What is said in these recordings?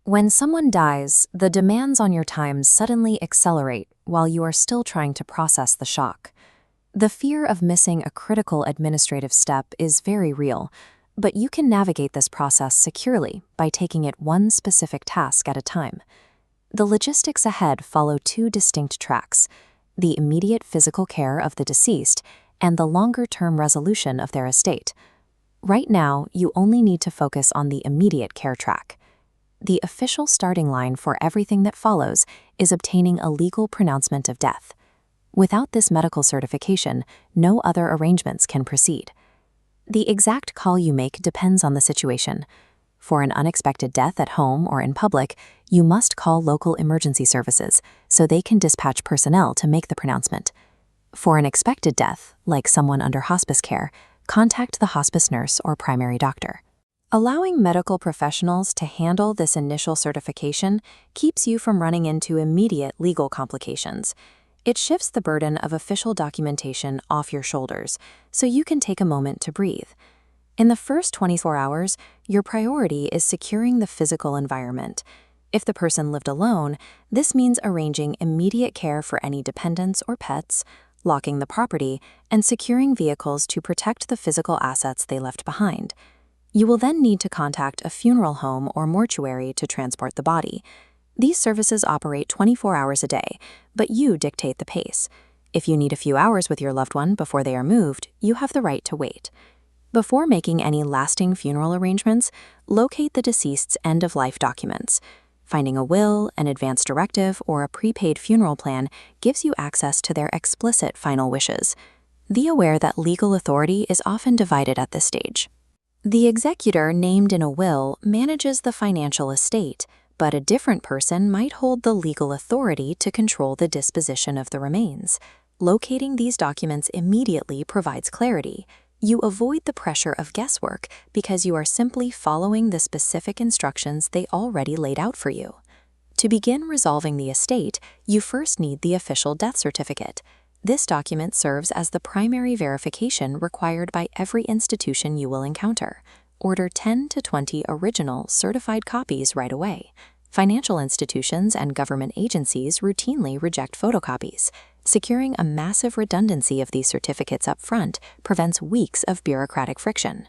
When someone dies, the demands on your time suddenly accelerate while you are still trying to process the shock. The fear of missing a critical administrative step is very real, but you can navigate this process securely by taking it one specific task at a time. The logistics ahead follow two distinct tracks: the immediate physical care of the deceased and the longer-term resolution of their estate. Right now, you only need to focus on the immediate care track. The official starting line for everything that follows is obtaining a legal pronouncement of death. Without this medical certification, no other arrangements can proceed. The exact call you make depends on the situation. For an unexpected death at home or in public, you must call local emergency services so they can dispatch personnel to make the pronouncement. For an expected death, like someone under hospice care, contact the hospice nurse or primary doctor. Allowing medical professionals to handle this initial certification keeps you from running into immediate legal complications. It shifts the burden of official documentation off your shoulders, so you can take a moment to breathe. In the first 24 hours, your priority is securing the physical environment. If the person lived alone, this means arranging immediate care for any dependents or pets, locking the property, and securing vehicles to protect the physical assets they left behind. You will then need to contact a funeral home or mortuary to transport the body. These services operate 24 hours a day, but you dictate the pace. If you need a few hours with your loved one before they are moved, you have the right to wait. Before making any lasting funeral arrangements, locate the deceased's end-of-life documents. Finding a will, an advance directive, or a prepaid funeral plan gives you access to their explicit final wishes. Be aware that legal authority is often divided at this stage. The executor named in a will manages the financial estate, but a different person might hold the legal authority to control the disposition of the remains. Locating these documents immediately provides clarity. You avoid the pressure of guesswork because you are simply following the specific instructions they already laid out for you. To begin resolving the estate, you first need the official death certificate. This document serves as the primary verification required by every institution you will encounter. Order 10 to 20 original, certified copies right away. Financial institutions and government agencies routinely reject photocopies. Securing a massive redundancy of these certificates up front prevents weeks of bureaucratic friction.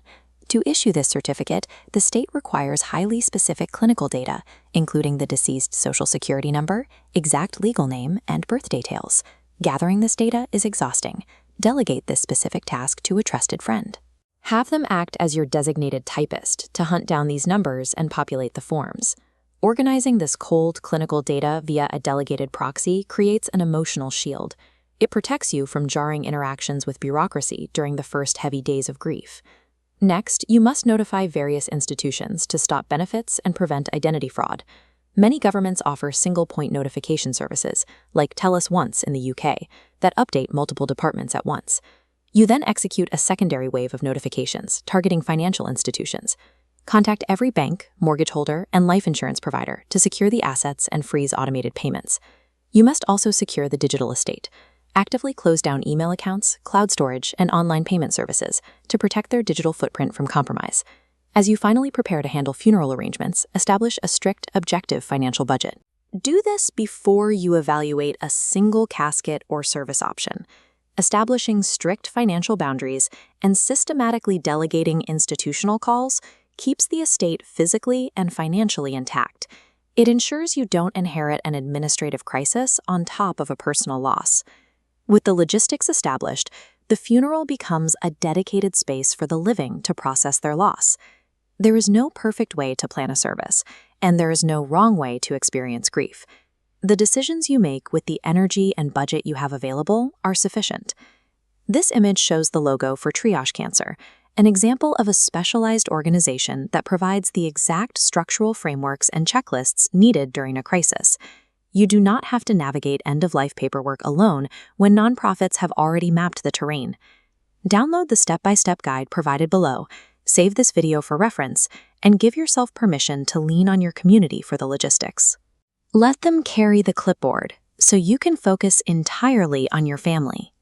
To issue this certificate, the state requires highly specific clinical data, including the deceased's social security number, exact legal name, and birth details. Gathering this data is exhausting. Delegate this specific task to a trusted friend. Have them act as your designated typist to hunt down these numbers and populate the forms. Organizing this cold clinical data via a delegated proxy creates an emotional shield. It protects you from jarring interactions with bureaucracy during the first heavy days of grief. Next, you must notify various institutions to stop benefits and prevent identity fraud. Many governments offer single-point notification services, like Tell Us Once in the UK, that update multiple departments at once. You then execute a secondary wave of notifications targeting financial institutions. Contact every bank, mortgage holder, and life insurance provider to secure the assets and freeze automated payments. You must also secure the digital estate. Actively close down email accounts, cloud storage, and online payment services to protect their digital footprint from compromise. As you finally prepare to handle funeral arrangements, establish a strict, objective financial budget. Do this before you evaluate a single casket or service option. Establishing strict financial boundaries and systematically delegating institutional calls keeps the estate physically and financially intact. It ensures you don't inherit an administrative crisis on top of a personal loss. With the logistics established, the funeral becomes a dedicated space for the living to process their loss. There is no perfect way to plan a service, and there is no wrong way to experience grief. The decisions you make with the energy and budget you have available are sufficient. This image shows the logo for Triage Cancer, an example of a specialized organization that provides the exact structural frameworks and checklists needed during a crisis. You do not have to navigate end-of-life paperwork alone when nonprofits have already mapped the terrain. Download the step-by-step guide provided below, save this video for reference, and give yourself permission to lean on your community for the logistics. Let them carry the clipboard so you can focus entirely on your family.